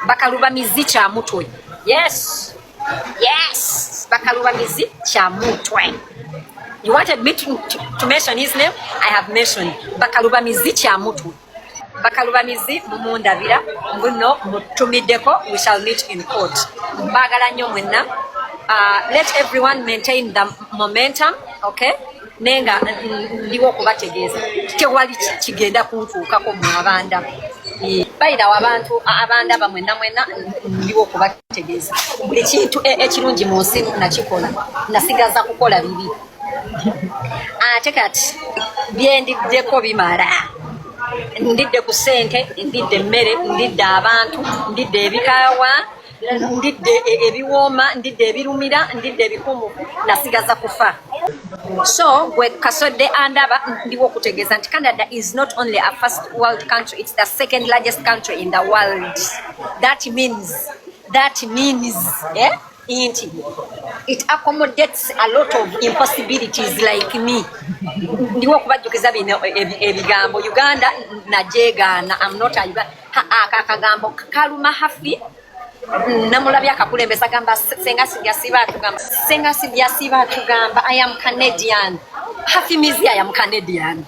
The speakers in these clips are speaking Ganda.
bakalubamizi kya mutwe. Yes, bakalubamizi kya mutwe. You wanted me to mention his name? I have mentioned bakalubamizi kya mutwe. Bakalubamizi mumundabira mbuno mutumiddeko. We shall meet in court. Mbagala nnyo mwenna. Let everyone maintain the momentum, okay? Nenga ndiwo kubategeeza tewali kigenda kuntuukako mu abanda. Bayina abantu abanda bamwenna ndiwo kubategeeza buli kintu ekirungi mu nsi nakikola, nasigaza kukola bibi. Ate kati byendiddeko bimala. Ndidde ku ssente, ndidde emmere, ndidde abantu, ndidde ebikaawa, ndidde ebiwooma, ndidde ebirumira, ndidde ebikumu, nasigaza kufa. So gwe Kasodde andaba ndiwo kutegeeza nti Canada is not only a first world country, it's the second largest country in the world. That means inti it accommodates a lot of impossibilities like me. Ndiwo kubajjukiza bino ebigambo Uganda najegaana. I'm not a Uganda. Akagambo kaluma hafi namulabya akakulembeza gamba senga sijasiba tugamba I am Canadian. Hafi mizi I am Canadian.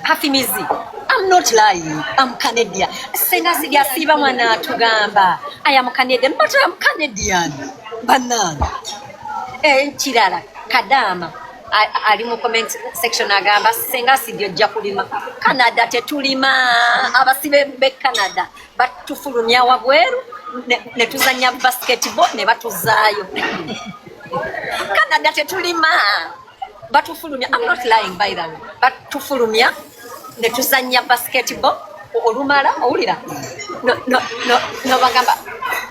Hafi mizi I'm not lying. I'm Canadian. Senga sijasiba mwana tugamba I am Canadian, but I am Canadian. Banana. Chirala Kadama ali mu comment section agamba senga sijja kulima Canada tetulima abasibe be Canada batufulumya wabweru ne tuzanya basketball ne batuzaayo. Canada tetulima batufulumya. I'm not lying by the way. Batufulumya ne tuzanya basketball olumala owulira no bagamba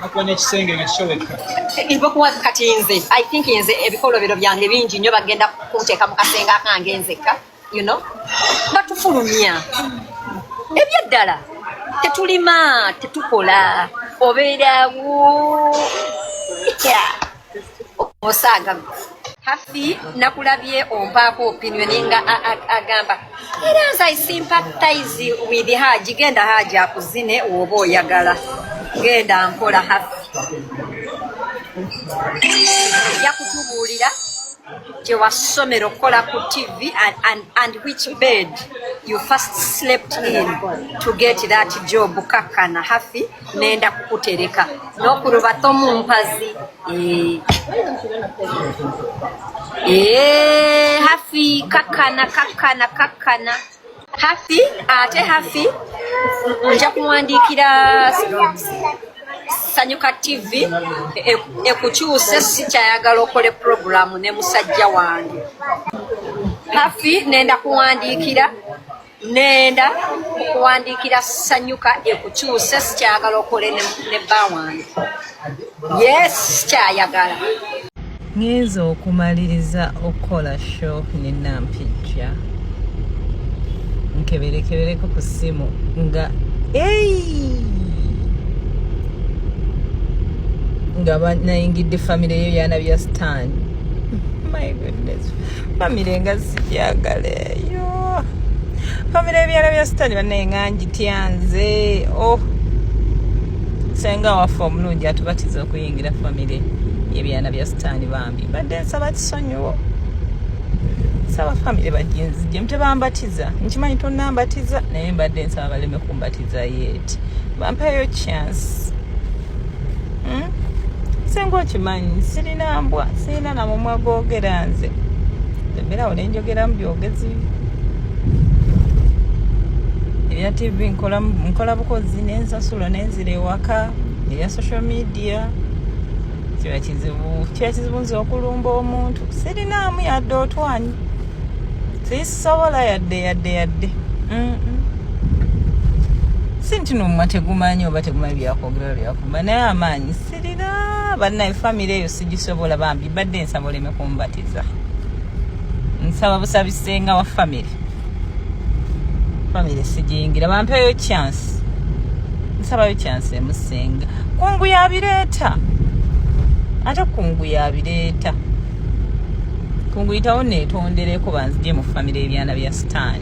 akone ekisenge ngashoweka ibokuwa kati nze I think nze ebikolobero byange bingi nnyo bagenda kunteeka mu kasenga kange nzeka, you know, batufulumya ebyaddala tetulima tetukola obeerawo osaaga. Hafi nakulabye ompaako opinion nga agamba as I sympathize with Haji. Genda Haji akuzine oba oyagala genda nkola. Hafi yakutubuulira gye wasomera okukola ku TV and which bed you first slept in to get that job. Kakkana Hafi nenda kukutereka n'okuloba tomumpazi. Hafi kakkana Hafi ate Hafi nja kuwandiikira Sanyuka TV ekukyuse sikyayagala okole programu ne musajja wange. Hafi nenda kuwandiikira Sanyuka ekukyuse sikyayagala okole ne bba wange. Yes, sikyayagala. Ngenza okumaliriza okukola show ne Nampijja nkeberekebereko ku ssimu nga nga banayingidde famire y'ebyana bya Stan. My goodness, famire nga sijagala eyo. Famire y'ebyana bya Stan banayenganji tyanze. Senga waffe omulungi atubatiza okuyingira famire y'ebyana bya Stan bambi badde nsaba kisonyiwo. Saba famire bajinzije mtebambatiza nkimanyi tonnambatiza naye mbadde nsaba baleme kumbatiza yet bampayo chance. Sengo okimanyi sirina mbwa sirina na mumwa googera nze embeerawo nenjogera mu byogezi ebya TV nkola bukozi n'ensasula n'enzira ewaka ebya social media. Kiba kizibu nze okulumba omuntu sirinaamu yadde otwanyi sisobola yadde sinti nomumwa tegumanyi oba tegumanyi byakwogera byakuma naye amaanyi sirina. Bannaye famire eyo sigisobola bambi badde nsaba oleme kumbatiza. Nsaba busabisenga wa famire sijingira bampeyo chance. Nsabayo chance emusenga kungu yabireeta ate kungu yabireeta kungu itawo neetondereko banzije mu famire y'ebyana bya Stan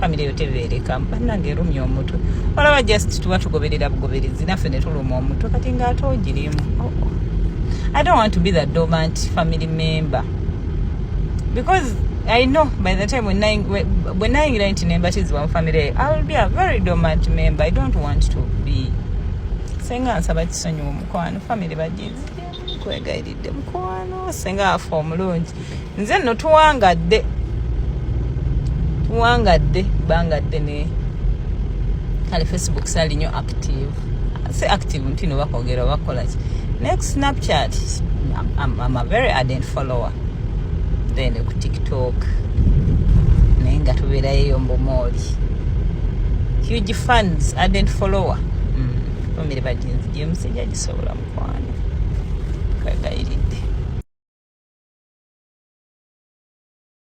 family yo tebeereka bannange erumya omutwe olaba just tuba tugoberera bugoberezi naffe ne tuluma omutwe kati ng'ate ogirimu. I don't want to be the dormant family member because I know by the time when I get into membership of family, I will be a very dormant member. I don't want to be. Senga nsaba kisonyi omukwano family bagizi kwegayiridde mukwano senga afa omulungi nze nno tuwangadde bangadde ne kale Facebook sali nnyo active say active ntino bakogera bakola ki next Snapchat I'm a very ardent follower then ku TikTok naye nga tubeerayo mbomooli huge fans ardent follower family bagenzi gye musajja gisobola mukwano kagayiri